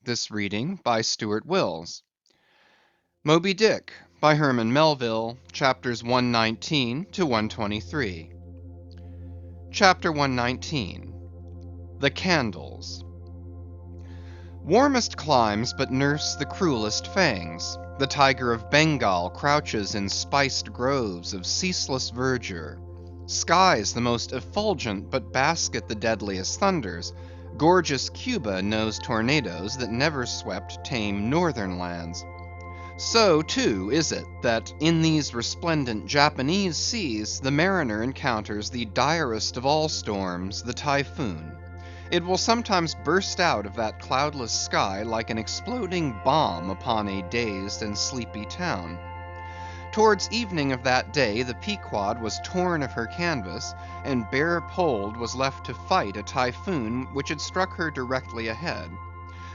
This reading by Stuart Wills. MOBY-DICK by HERMAN Melville, chapters 119 to 123. Chapter 119. The Candles. Warmest climes but nurse the cruelest fangs. The tiger of Bengal crouches in spiced groves of ceaseless verdure. Skies the most effulgent but basket the deadliest thunders. Gorgeous Cuba knows tornadoes that never swept tame northern lands. So, too, is it that in these resplendent Japanese seas the mariner encounters the direst of all storms, the typhoon. It will sometimes burst out of that cloudless sky like an exploding bomb upon a dazed and sleepy town. Towards evening of that day the Pequod was torn of her canvas, and bare-poled was left to fight a typhoon which had struck her directly ahead.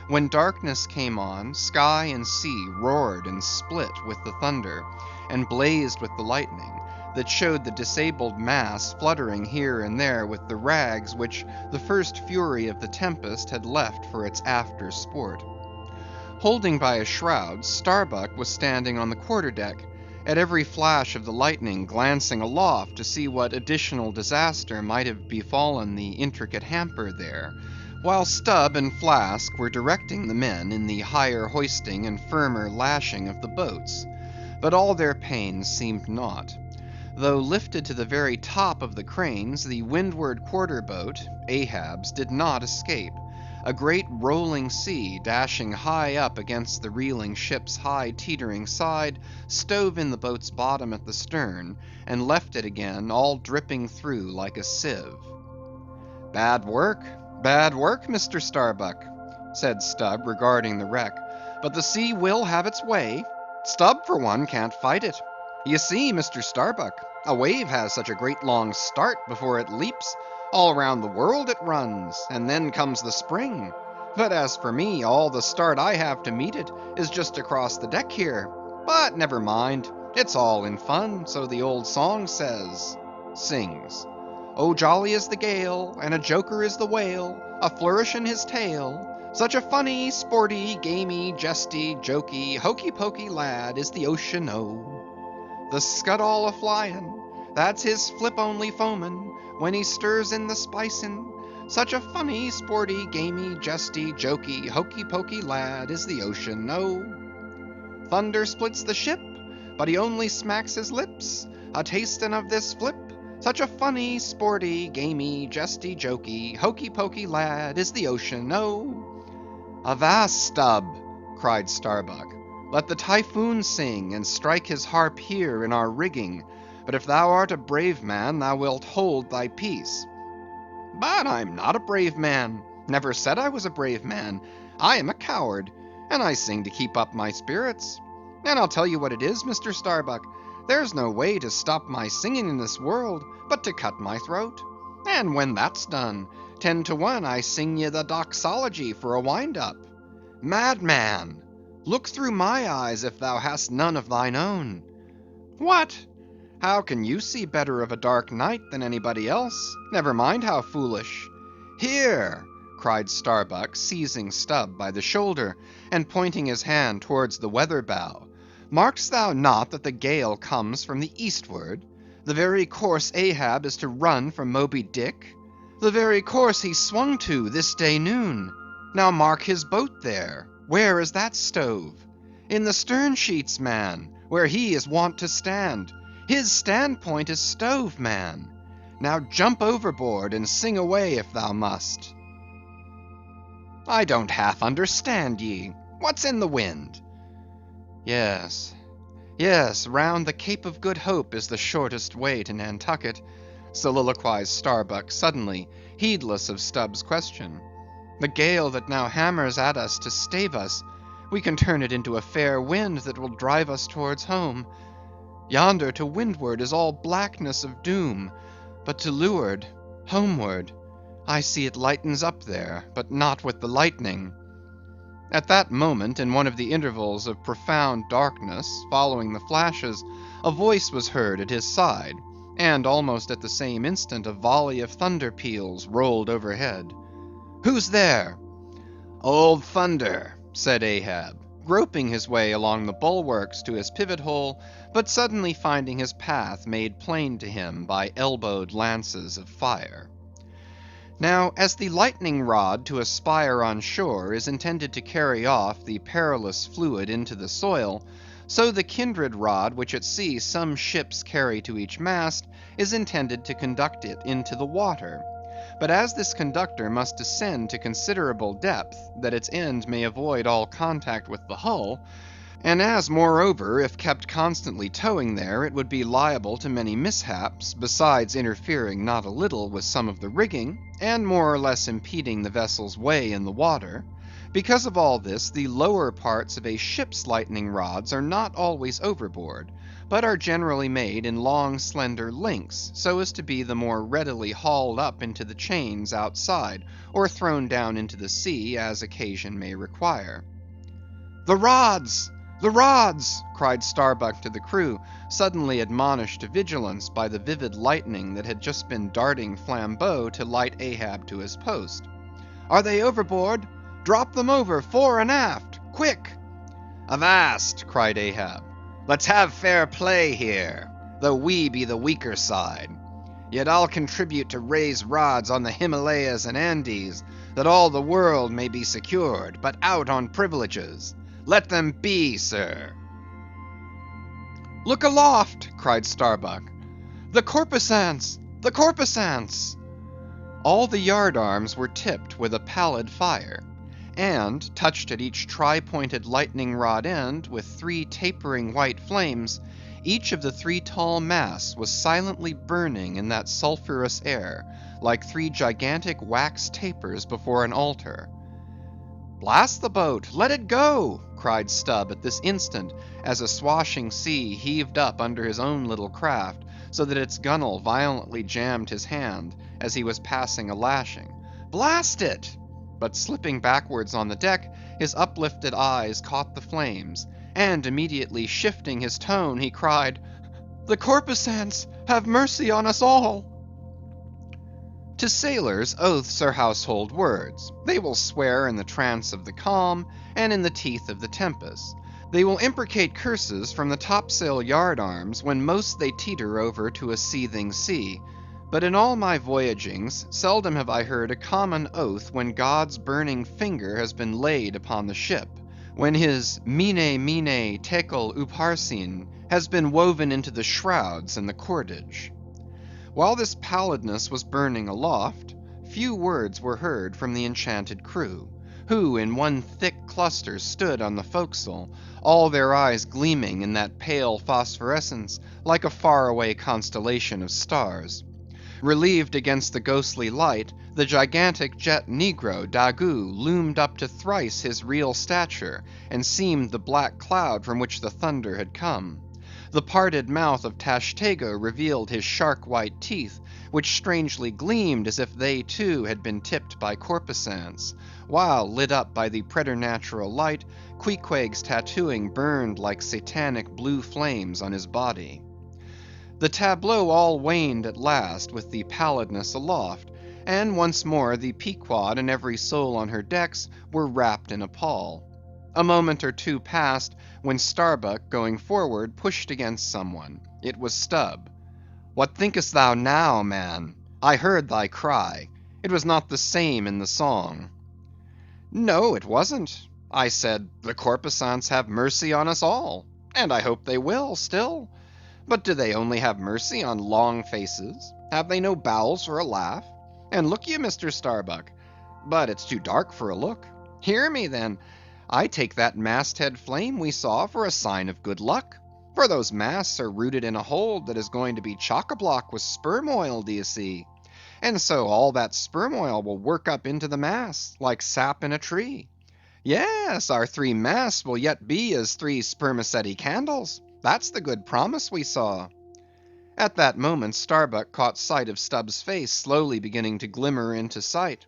When darkness came on, sky and sea roared and split with the thunder, and blazed with the lightning, that showed the disabled mass fluttering here and there with the rags which the first fury of the tempest had left for its after sport. Holding by a shroud, Starbuck was standing on the quarter-deck, at every flash of the lightning glancing aloft to see what additional disaster might have befallen the intricate hamper there, while Stubb and Flask were directing the men in the higher hoisting and firmer lashing of the boats. But all their pains seemed naught. Though lifted to the very top of the cranes, the windward quarter-boat, Ahab's, did not escape. A great rolling sea, dashing high up against the reeling ship's high teetering side, stove in the boat's bottom at the stern, and left it again all dripping through like a sieve. Bad work, Mr. Starbuck, said Stubb, regarding the wreck, but the sea will have its way. Stubb, for one, can't fight it. You see, Mr. Starbuck, a wave has such a great long start before it leaps. All round the world it runs, and then comes the spring. But as for me, all the start I have to meet it is just across the deck here. But never mind, it's all in fun, so the old song says. Sings. Oh, jolly is the gale, and a joker is the whale, a flourish in his tail. Such a funny, sporty, gamey, jesty, jokey, hokey-pokey lad is the ocean, oh. The scud all a-flying, that's his flip-only foeman, when he stirs in the spicin'. Such a funny, sporty, gamey, jesty, jokey, hokey-pokey lad is the ocean, oh. Thunder splits the ship, but he only smacks his lips, a-tastin' of this flip. Such a funny, sporty, gamey, jesty, jokey, hokey-pokey lad is the ocean, oh. Avast, Stubb, cried Starbuck. Let the typhoon sing, and strike his harp here in our rigging. But if thou art a brave man, thou wilt hold thy peace. But I'm not a brave man. Never said I was a brave man. I am a coward, and I sing to keep up my spirits. And I'll tell you what it is, Mr. Starbuck. There's no way to stop my singing in this world, but to cut my throat. And when that's done, 10 to 1 I sing ye the doxology for a wind-up. Madman! Look through my eyes if thou hast none of thine own. What? How can you see better of a dark night than anybody else? Never mind how foolish. Here, cried Starbuck, seizing Stubb by the shoulder, and pointing his hand towards the weather bow. Mark'st thou not that the gale comes from the eastward? The very course Ahab is to run from Moby-Dick? The very course he swung to this day noon. Now mark his boat there. Where is that stove? In the stern sheets, man, where he is wont to stand. His standpoint is stove, man. Now jump overboard and sing away if thou must. I don't half understand ye. What's in the wind? Yes, round the Cape of Good Hope is the shortest way to Nantucket, soliloquized Starbuck suddenly, heedless of Stubb's question. The gale that now hammers at us to stave us, we can turn it into a fair wind that will drive us towards home. Yonder to windward is all blackness of doom, but to leeward, homeward, I see it lightens up there, but not with the lightning. At that moment, in one of the intervals of profound darkness, following the flashes, a voice was heard at his side, and almost at the same instant a volley of thunder peals rolled overhead. Who's there? Old Thunder, said Ahab, groping his way along the bulwarks to his pivot hole, but suddenly finding his path made plain to him by elbowed lances of fire. Now, as the lightning rod to a spire on shore is intended to carry off the perilous fluid into the soil, so the kindred rod which at sea some ships carry to each mast is intended to conduct it into the water. But as this conductor must descend to considerable depth, that its end may avoid all contact with the hull, and as, moreover, if kept constantly towing there, it would be liable to many mishaps, besides interfering not a little with some of the rigging, and more or less impeding the vessel's way in the water; because of all this, the lower parts of a ship's lightning rods are not always overboard, but are generally made in long slender links, so as to be the more readily hauled up into the chains outside, or thrown down into the sea as occasion may require. "The rods! The rods!" cried Starbuck to the crew, suddenly admonished to vigilance by the vivid lightning that had just been darting flambeaux to light Ahab to his post. "Are they overboard? Drop them over, fore and aft, quick!" "Avast!" cried Ahab. "Let's have fair play here, though we be the weaker side. Yet I'll contribute to raise rods on the Himalayas and Andes, that all the world may be secured, but out on privileges. Let them be, sir." "Look aloft!" cried Starbuck. "The corpusants! The corpusants!" All the yard arms were tipped with a pallid fire, and, touched at each tri-pointed lightning rod end with 3 tapering white flames, each of the 3 tall masts was silently burning in that sulphurous air, like 3 gigantic wax tapers before an altar. "Blast the boat! Let it go!" cried Stubb at this instant, as a swashing sea heaved up under his own little craft, so that its gunwale violently jammed his hand, as he was passing a lashing. "Blast it!" But slipping backwards on the deck, his uplifted eyes caught the flames, and immediately shifting his tone, he cried, "The corpusants, have mercy on us all!" To sailors, oaths are household words. They will swear in the trance of the calm, and in the teeth of the tempest. They will imprecate curses from the topsail yard arms, when most they teeter over to a seething sea. But in all my voyagings, seldom have I heard a common oath when God's burning finger has been laid upon the ship, when his mene mene tekel upharsin has been woven into the shrouds and the cordage. While this pallidness was burning aloft, few words were heard from the enchanted crew, who in one thick cluster stood on the forecastle, all their eyes gleaming in that pale phosphorescence like a far-away constellation of stars. Relieved against the ghostly light, the gigantic jet negro, Daggoo, loomed up to thrice his real stature, and seemed the black cloud from which the thunder had come. The parted mouth of Tashtego revealed his shark-white teeth, which strangely gleamed as if they too had been tipped by corpusants, while, lit up by the preternatural light, Queequeg's tattooing burned like satanic blue flames on his body. The tableau all waned at last with the pallidness aloft, and once more the Pequod and every soul on her decks were wrapped in a pall. A moment or two passed, when Starbuck, going forward, pushed against someone. It was Stubb. "What thinkest thou now, man? I heard thy cry. It was not the same in the song." "No, it wasn't. I said, the corpusants have mercy on us all, and I hope they will still. But do they only have mercy on long faces? Have they no bowels for a laugh? And look ye, Mr. Starbuck, but it's too dark for a look. Hear me, then. I take that masthead flame we saw for a sign of good luck, for those masts are rooted in a hold that is going to be chock-a-block with sperm oil, d'ye see? And so all that sperm oil will work up into the masts, like sap in a tree. Yes, our 3 masts will yet be as 3 spermaceti candles. That's the good promise we saw." At that moment Starbuck caught sight of Stubb's face slowly beginning to glimmer into sight.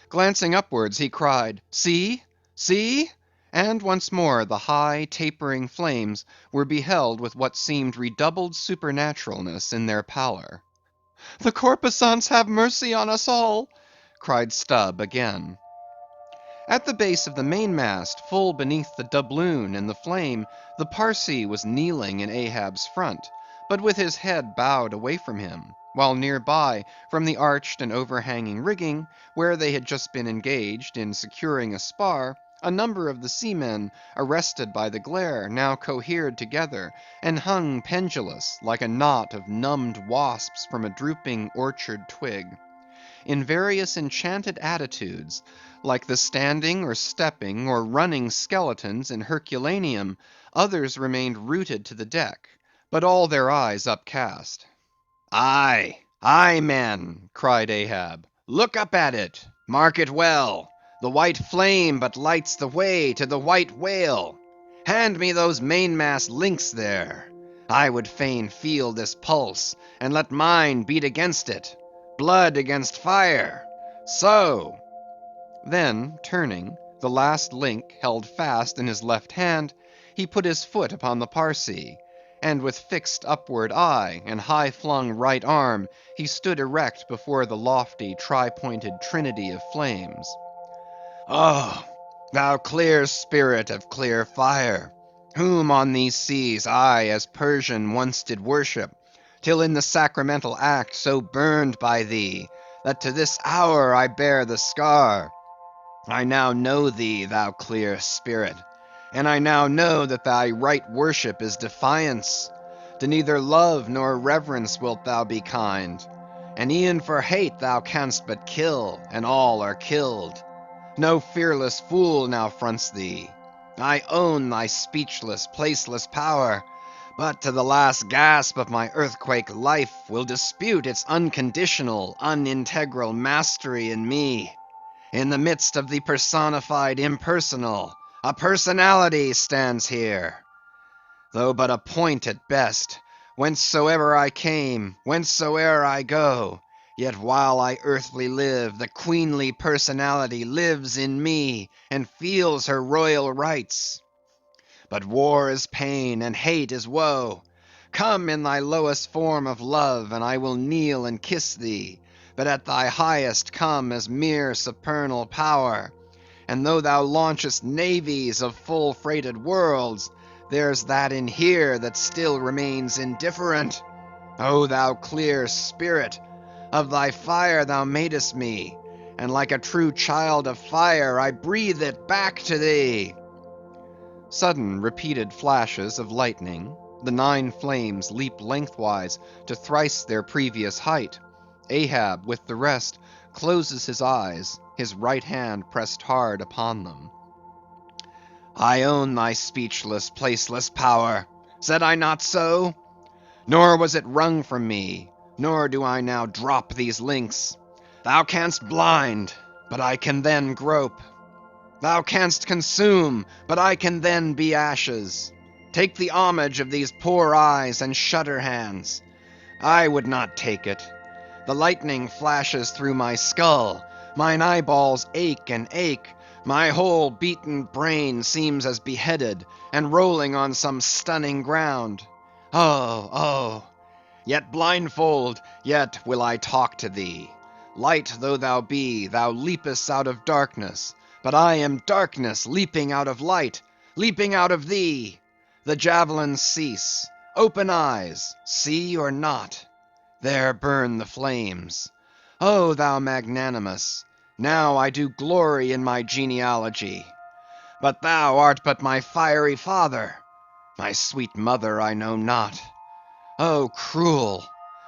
Glancing upwards, he cried, "See! See!" And once more the high, tapering flames were beheld with what seemed redoubled supernaturalness in their pallor. "The corpusants have mercy on us all!" cried Stubb again. At the base of the mainmast, full beneath the doubloon and the flame, the Parsee was kneeling in Ahab's front, but with his head bowed away from him; while near by, from the arched and overhanging rigging, where they had just been engaged in securing a spar, a number of the seamen, arrested by the glare, now cohered together, and hung pendulous, like a knot of numbed wasps from a drooping orchard twig. In various enchanted attitudes, like the standing or stepping or running skeletons in Herculaneum, others remained rooted to the deck, but all their eyes upcast. "Aye, aye, men!" cried Ahab. "Look up at it! Mark it well! The white flame but lights the way to the white whale! Hand me those mainmast links there! I would fain feel this pulse, and let mine beat against it. Blood against fire! So!" Then turning, the last link held fast in his left hand, he put his foot upon the Parsee, and with fixed upward eye and high flung right arm, he stood erect before the lofty tri-pointed trinity of flames. "Oh, thou clear spirit of clear fire, whom on these seas I as Persian once did worship, till in the sacramental act so burned by thee, that to this hour I bear the scar. I now know thee, thou clear spirit, and I now know that thy right worship is defiance. To neither love nor reverence wilt thou be kind, and e'en for hate thou canst but kill, and all are killed. No fearless fool now fronts thee. I own thy speechless, placeless power, but to the last gasp of my earthquake life will dispute its unconditional, unintegral mastery in me. In the midst of the personified impersonal, a personality stands here. Though but a point at best, whencesoever I came, whencesoe'er I go, yet while I earthly live, the queenly personality lives in me, and feels her royal rights. But war is pain, and hate is woe. Come in thy lowest form of love, and I will kneel and kiss thee; but at thy highest come as mere supernal power. And though thou launchest navies of full freighted worlds, there's that in here that still remains indifferent. O thou clear spirit! Of thy fire thou madest me, and like a true child of fire, I breathe it back to thee." Sudden repeated flashes of lightning; the 9 flames leap lengthwise to thrice their previous height. Ahab, with the rest, closes his eyes, his right hand pressed hard upon them. "I own thy speechless, placeless power. Said I not so? Nor was it wrung from me, nor do I now drop these links. Thou canst blind, but I can then grope. Thou canst consume, but I can then be ashes. Take the homage of these poor eyes and shutter hands. I would not take it. The lightning flashes through my skull, mine eyeballs ache and ache, my whole beaten brain seems as beheaded, and rolling on some stunning ground. Oh, oh! Yet blindfold, yet will I talk to thee. Light though thou be, thou leapest out of darkness, but I am darkness leaping out of light, leaping out of thee. The javelins cease. Open eyes, see or not? There burn the flames. O thou magnanimous! Now I do glory in my genealogy. But thou art but my fiery father. My sweet mother I know not. O cruel!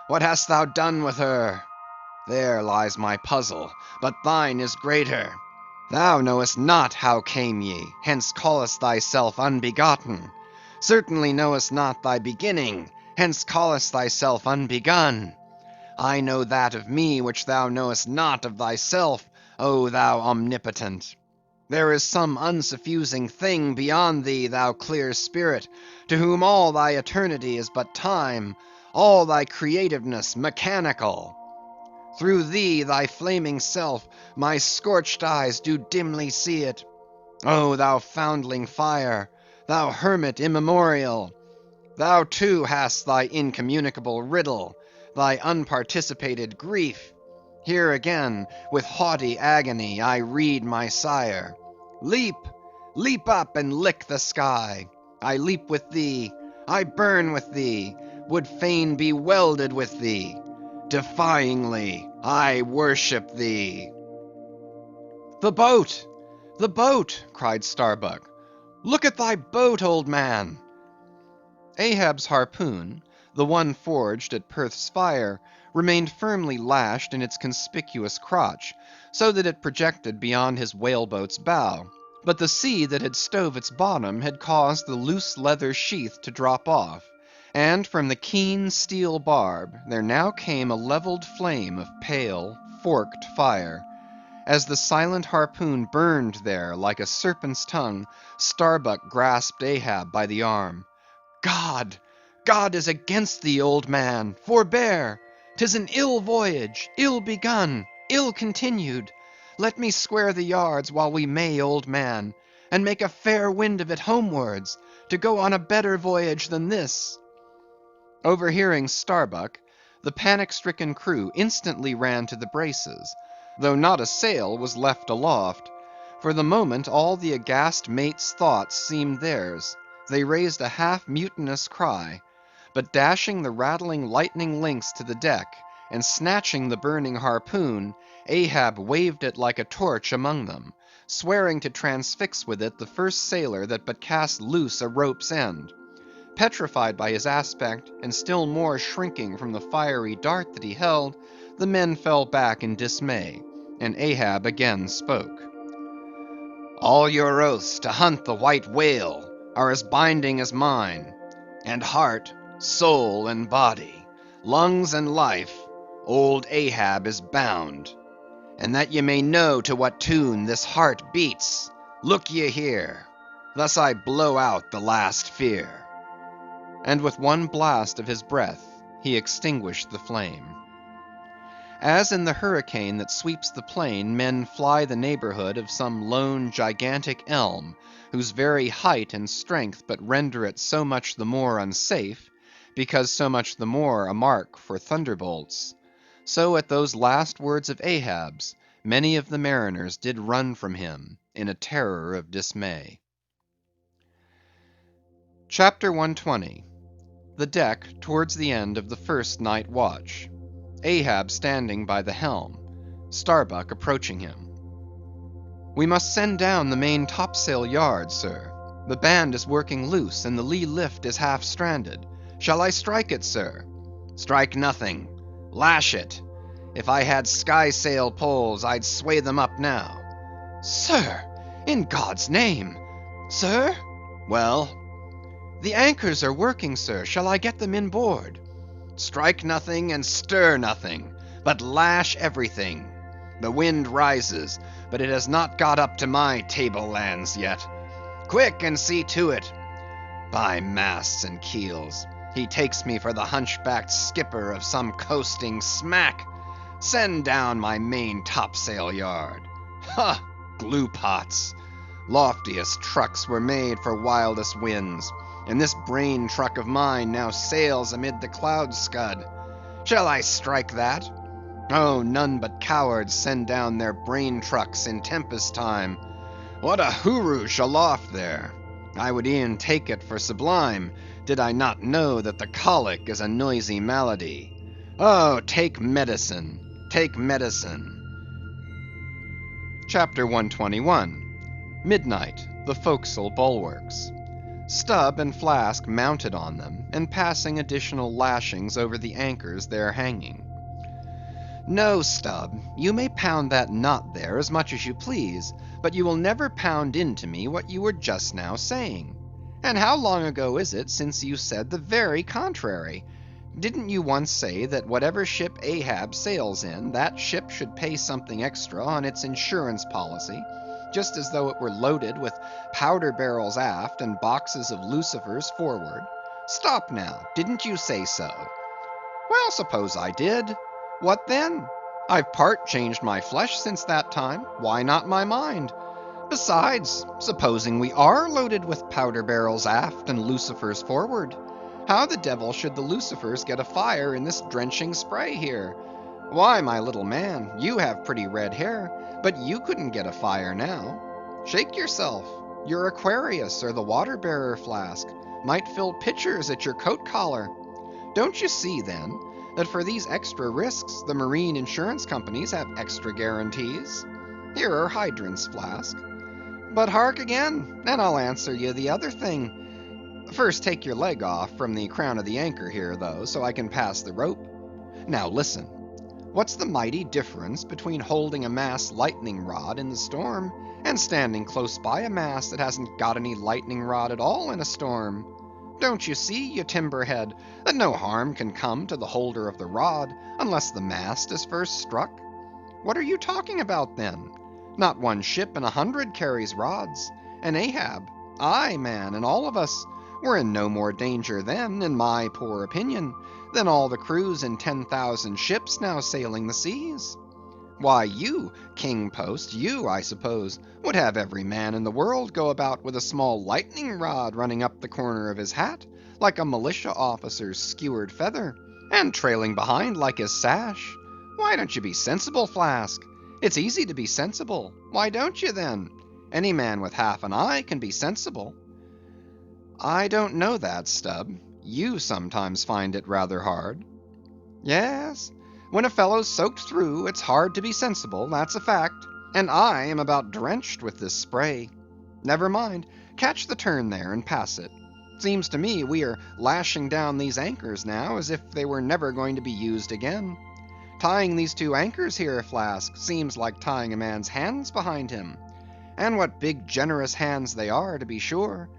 What hast thou done with her? There lies my puzzle, but thine is greater. Thou knowest not how came ye, hence callest thyself unbegotten. Certainly knowest not thy beginning, hence callest thyself unbegun. I know that of me which thou knowest not of thyself, O thou omnipotent. There is some unsuffusing thing beyond thee, thou clear spirit, to whom all thy eternity is but time, all thy creativeness mechanical. Through thee, thy flaming self, my scorched eyes do dimly see it. O thou foundling fire, thou hermit immemorial! Thou too hast thy incommunicable riddle, thy unparticipated grief. Here again, with haughty agony, I read my sire. Leap, leap up and lick the sky. I leap with thee, I burn with thee, would fain be welded with thee. Defyingly, I worship thee. The boat! The boat! cried Starbuck. Look at thy boat, old man! Ahab's harpoon, the one forged at Perth's fire, remained firmly lashed in its conspicuous crotch, so that it projected beyond his whaleboat's bow; but the sea that had stove its bottom had caused the loose leather sheath to drop off, and from the keen steel barb there now came a levelled flame of pale, forked fire. As the silent harpoon burned there like a serpent's tongue, Starbuck grasped Ahab by the arm. God! God is against thee, old man! Forbear! 'Tis an ill voyage, ill begun, ill continued. Let me square the yards while we may, old man, and make a fair wind of it homewards, to go on a better voyage than this. Overhearing Starbuck, the panic-stricken crew instantly ran to the braces, though not a sail was left aloft. For the moment all the aghast mate's thoughts seemed theirs. They raised a half-mutinous cry; but dashing the rattling lightning links to the deck, and snatching the burning harpoon, Ahab waved it like a torch among them, swearing to transfix with it the first sailor that but cast loose a rope's end. Petrified by his aspect, and still more shrinking from the fiery dart that he held, the men fell back in dismay, and Ahab again spoke. All your oaths to hunt the white whale are as binding as mine, and heart, soul, and body, lungs and life, old Ahab is bound. And that ye may know to what tune this heart beats, look ye here, thus I blow out the last fear. And with one blast of his breath he extinguished the flame. As in the hurricane that sweeps the plain, men fly the neighborhood of some lone gigantic elm, whose very height and strength but render it so much the more unsafe, because so much the more a mark for thunderbolts; so at those last words of Ahab's, many of the mariners did run from him in a terror of dismay. CHAPTER 120. The deck towards the end of the first night watch. Ahab standing by the helm. Starbuck approaching him. We must send down the main topsail yard, sir. The band is working loose, and the lee lift is half stranded. Shall I strike it, sir? Strike nothing. Lash it. If I had skysail poles, I'd sway them up now. Sir, in God's name! Sir? Well? The anchors are working, sir. Shall I get them inboard? Strike nothing and stir nothing, but lash everything. The wind rises, but it has not got up to my tablelands yet. Quick, and see to it. By masts and keels, he takes me for the hunchbacked skipper of some coasting smack. Send down my main topsail yard. Ha! Glue pots. Loftiest trucks were made for wildest winds, and this brain truck of mine now sails amid the cloud scud. Shall I strike that? Oh, none but cowards send down their brain trucks in tempest time. What a huroosh aloft there! I would e'en take it for sublime, did I not know that the colic is a noisy malady. Oh, take medicine, take medicine. Chapter 121. Midnight, the forecastle bulwarks. Stubb and Flask mounted on them, and passing additional lashings over the anchors there hanging. No, Stubb, you may pound that knot there as much as you please, but you will never pound into me what you were just now saying. And how long ago is it since you said the very contrary? Didn't you once say that whatever ship Ahab sails in, that ship should pay something extra on its insurance policy, just as though it were loaded with powder barrels aft and boxes of lucifers forward? Stop now, didn't you say so? Well, suppose I did. What then? I've part changed my flesh since that time, why not my mind? Besides, supposing we are loaded with powder barrels aft and lucifers forward, how the devil should the lucifers get afire in this drenching spray here? Why, my little man, you have pretty red hair, but you couldn't get afire now. Shake yourself. Your Aquarius or the water-bearer flask might fill pitchers at your coat collar. Don't you see, then, that for these extra risks, the marine insurance companies have extra guarantees? Here are hydrants, Flask. But hark again, and I'll answer you the other thing. First, take your leg off from the crown of the anchor here, though, so I can pass the rope. Now listen. What's the mighty difference between holding a mast lightning rod in the storm and standing close by a mast that hasn't got any lightning rod at all in a storm? Don't you see, you timberhead, that no harm can come to the holder of the rod unless the mast is first struck? What are you talking about, then? Not one ship in 100 carries rods, and Ahab, I, man, and all of us, were in no more danger then, in my poor opinion, than all the crews in 10,000 ships now sailing the seas. Why, you, King Post, you, I suppose, would have every man in the world go about with a small lightning rod running up the corner of his hat, like a militia officer's skewered feather, and trailing behind like his sash. Why don't you be sensible, Flask? It's easy to be sensible. Why don't you, then? Any man with half an eye can be sensible. I don't know that, Stubb. You sometimes find it rather hard. Yes, when a fellow's soaked through, it's hard to be sensible, that's a fact. And I am about drenched with this spray. Never mind, catch the turn there and pass it. Seems to me we are lashing down these anchors now as if they were never going to be used again. Tying these two anchors here, Flask, seems like tying a man's hands behind him. And what big generous hands they are, to be sure.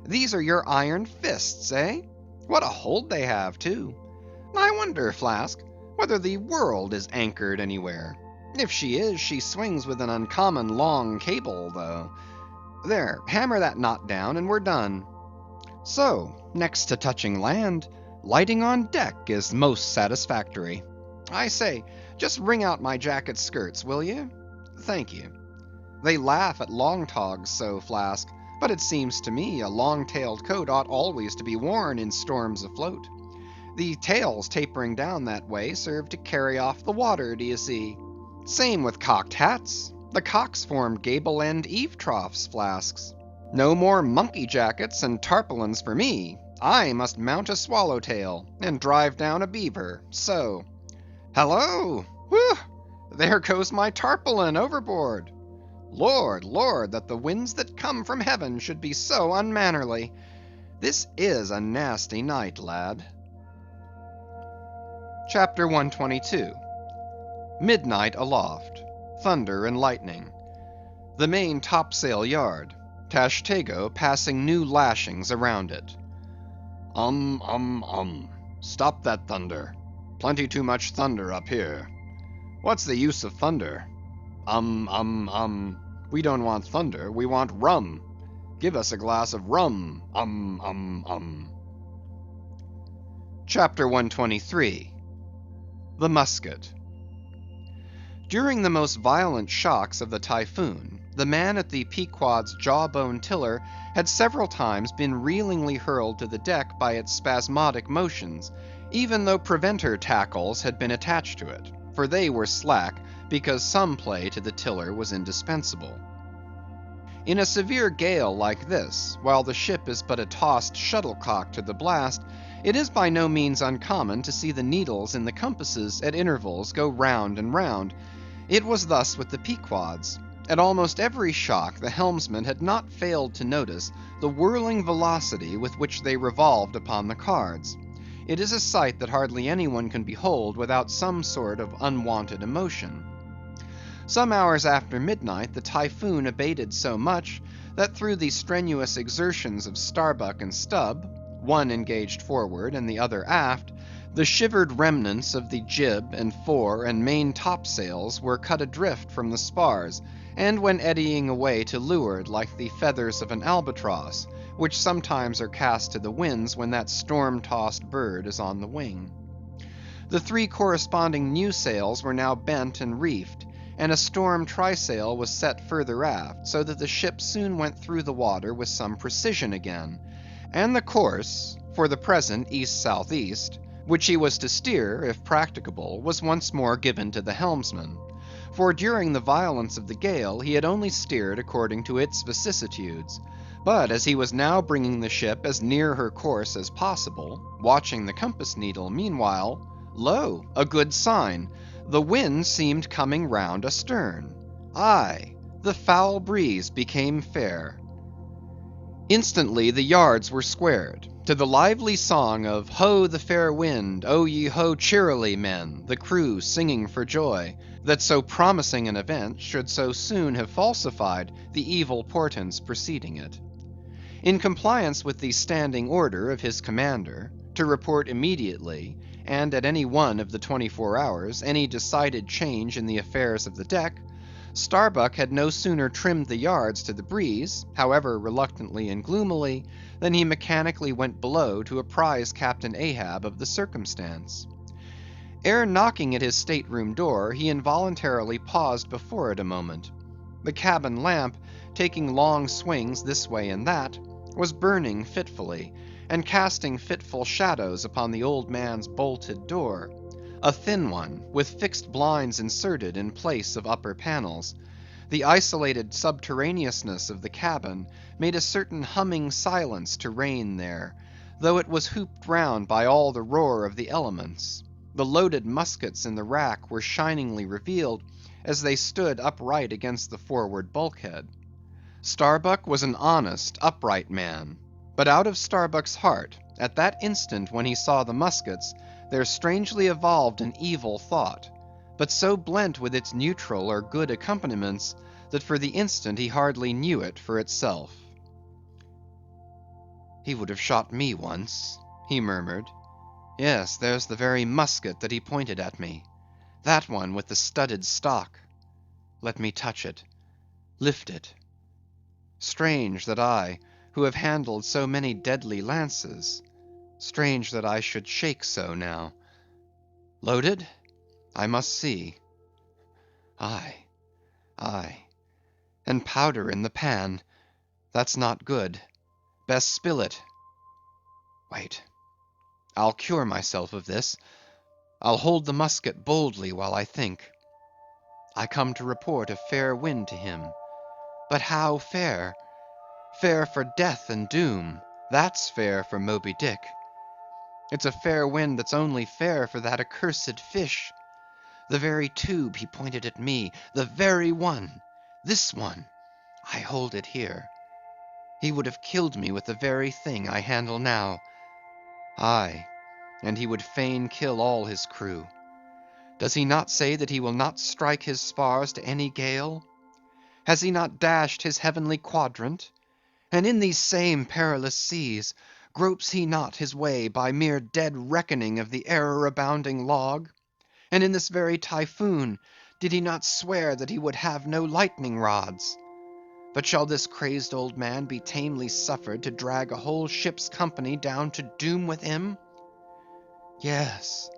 These are your iron fists, eh? What a hold they have, too. I wonder, Flask, whether the world is anchored anywhere. If she is, she swings with an uncommon long cable, though. There, hammer that knot down and we're done. So, next to touching land, lighting on deck is most satisfactory. I say, just wring out my jacket skirts, will you? Thank you. They laugh at long togs so, Flask, but it seems to me a long-tailed coat ought always to be worn in storms afloat. The tails tapering down that way serve to carry off the water, do you see? Same with cocked hats. The cocks form gable-end eave troughs, Flasks. No more monkey jackets and tarpaulins for me. I must mount a swallowtail and drive down a beaver, so. Hello! Whew! There goes my tarpaulin overboard. Lord, Lord, that the winds that come from heaven should be so unmannerly. This is a nasty night, lad. Chapter 122. Midnight aloft. Thunder and lightning. The main topsail yard. Tashtego passing new lashings around it. Stop that thunder. Plenty too much thunder up here. What's the use of thunder? We don't want thunder, we want rum. Give us a glass of rum. Chapter 123. The Musket. During the most violent shocks of the typhoon, the man at the Pequod's jawbone tiller had several times been reelingly hurled to the deck by its spasmodic motions, even though preventer tackles had been attached to it, for they were slack because some play to the tiller was indispensable. In a severe gale like this, while the ship is but a tossed shuttlecock to the blast, it is by no means uncommon to see the needles in the compasses at intervals go round and round. It was thus with the Pequods. At almost every shock the helmsman had not failed to notice the whirling velocity with which they revolved upon the cards. It is a sight that hardly anyone can behold without some sort of unwonted emotion. Some hours after midnight the typhoon abated so much that through the strenuous exertions of Starbuck and Stubb, one engaged forward and the other aft, the shivered remnants of the jib and fore and main topsails were cut adrift from the spars, and went eddying away to leeward like the feathers of an albatross, which sometimes are cast to the winds when that storm-tossed bird is on the wing. The three corresponding new sails were now bent and reefed, and a storm trysail was set further aft, so that the ship soon went through the water with some precision again, and the course, for the present east-southeast, which he was to steer, if practicable, was once more given to the helmsman. for during the violence of the gale he had only steered according to its vicissitudes. But as he was now bringing the ship as near her course as possible, watching the compass needle meanwhile, lo, a good sign! The wind seemed coming round astern. Aye, the foul breeze became fair. Instantly the yards were squared. To the lively song of Ho the fair wind, O ye ho cheerily, men, the crew singing for joy, that so promising an event should so soon have falsified the evil portents preceding it. In compliance with the standing order of his commander, to report immediately, and at any one of the 24 hours, any decided change in the affairs of the deck, Starbuck had no sooner trimmed the yards to the breeze, however reluctantly and gloomily, than he mechanically went below to apprise Captain Ahab of the circumstance. Ere knocking at his state-room door, he involuntarily paused before it a moment. The cabin lamp, taking long swings this way and that, was burning fitfully, and casting fitful shadows upon the old man's bolted door. A thin one, with fixed blinds inserted in place of upper panels. The isolated subterraneousness of the cabin made a certain humming silence to reign there, though it was hooped round by all the roar of the elements. The loaded muskets in the rack were shiningly revealed as they stood upright against the forward bulkhead. Starbuck was an honest, upright man, but out of Starbuck's heart, at that instant when he saw the muskets, there strangely evolved an evil thought, but so blent with its neutral or good accompaniments, that for the instant he hardly knew it for itself. "He would have shot me once," he murmured. "Yes, there's the very musket that he pointed at me. That one with the studded stock. Let me touch it, lift it. Strange that I, who have handled so many deadly lances, strange that I should shake so now. Loaded? I must see. Aye, aye. And powder in the pan. That's not good. Best spill it. Wait. I'll cure myself of this. I'll hold the musket boldly while I think. I come to report a fair wind to him. But how fair? Fair for death and doom. That's fair for Moby-Dick. It's a fair wind that's only fair for that accursed fish. The very tube he pointed at me, the very one, this one, I hold it here. He would have killed me with the very thing I handle now. Aye, and he would fain kill all his crew. Does he not say that he will not strike his spars to any gale? Has he not dashed his heavenly quadrant? And in these same perilous seas, gropes he not his way by mere dead reckoning of the error-abounding log? And in this very typhoon, did he not swear that he would have no lightning rods? But shall this crazed old man be tamely suffered to drag a whole ship's company down to doom with him? Yes,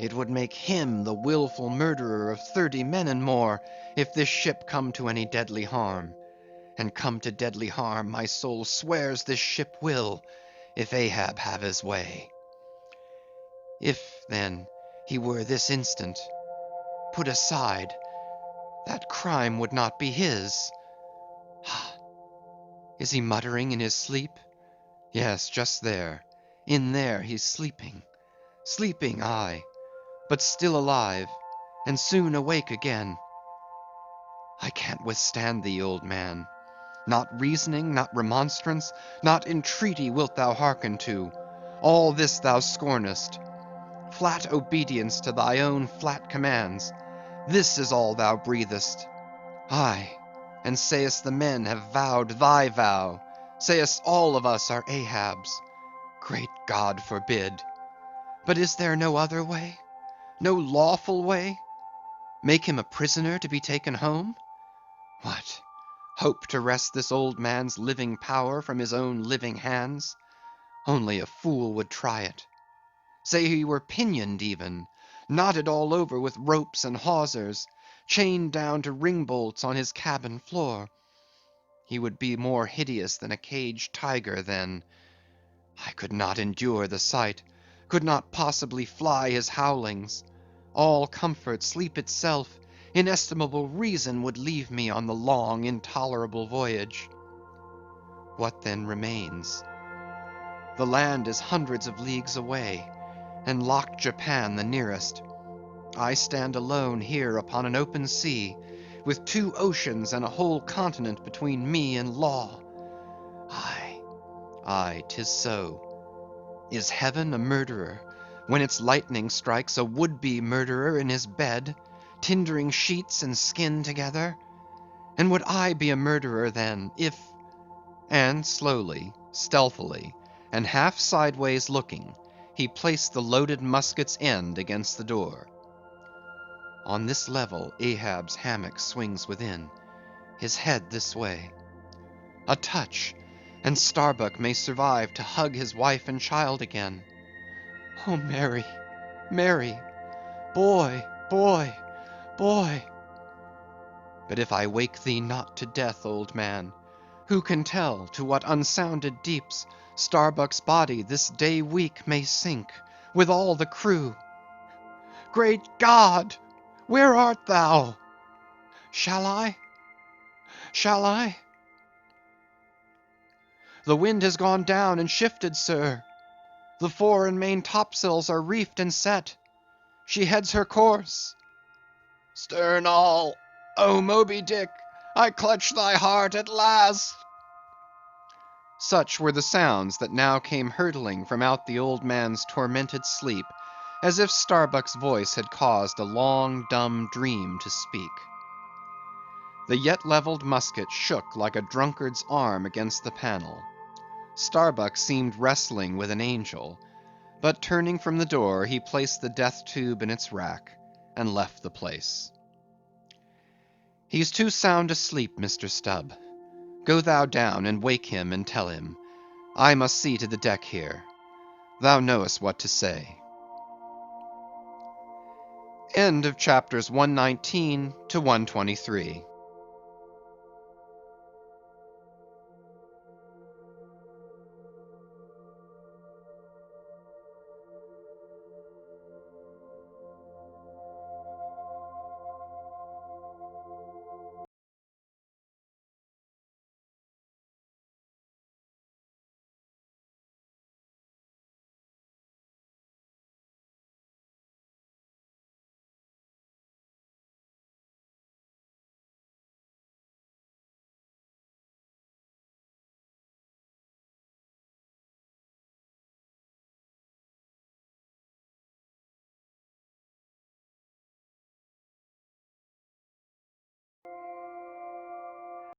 it would make him the wilful murderer of 30 men and more, if this ship come to any deadly harm. And come to deadly harm, my soul swears this ship will, if Ahab have his way. If, then, he were this instant put aside, that crime would not be his. Is he muttering in his sleep? Yes, just there. In there he's sleeping. Sleeping, aye, but still alive, and soon awake again. I can't withstand thee, old man. Not reasoning, not remonstrance, not entreaty wilt thou hearken to. All this thou scornest. Flat obedience to thy own flat commands. This is all thou breathest. Aye, and sayest the men have vowed thy vow. Sayest all of us are Ahab's. Great God forbid. But is there no other way? No lawful way? Make him a prisoner to be taken home? What? Hope to wrest this old man's living power from his own living hands? Only a fool would try it. Say he were pinioned even, knotted all over with ropes and hawsers, chained down to ring-bolts on his cabin floor. He would be more hideous than a caged tiger then. I could not endure the sight, could not possibly fly his howlings. All comfort, sleep itself, inestimable reason would leave me on the long, intolerable voyage. What then remains? The land is hundreds of leagues away, and locked Japan the nearest. I stand alone here upon an open sea, with 2 oceans and a whole continent between me and law. Aye, 'tis so. Is heaven a murderer, when its lightning strikes a would-be murderer in his bed, tindering sheets and skin together? And would I be a murderer then, if... And slowly, stealthily, and half sideways looking, he placed the loaded musket's end against the door. On this level Ahab's hammock swings within, his head this way. A touch, and Starbuck may survive to hug his wife and child again. Oh, Mary, Mary, boy, boy, boy. But if I wake thee not to death, old man, who can tell to what unsounded deeps Starbuck's body this day week may sink, with all the crew? Great God! Where art thou? Shall I? Shall I? The wind has gone down and shifted, sir. The fore and main topsails are reefed and set. She heads her course. Stern all! O Moby-Dick, I clutch thy heart at last! Such were the sounds that now came hurtling from out the old man's tormented sleep, as if Starbuck's voice had caused a long, dumb dream to speak. The yet levelled musket shook like a drunkard's arm against the panel. Starbuck seemed wrestling with an angel, but turning from the door, he placed the death tube in its rack, and left the place. He's too sound asleep, Mr. Stubb. Go thou down and wake him and tell him. I must see to the deck here. Thou knowest what to say. End of chapters 119 to 123.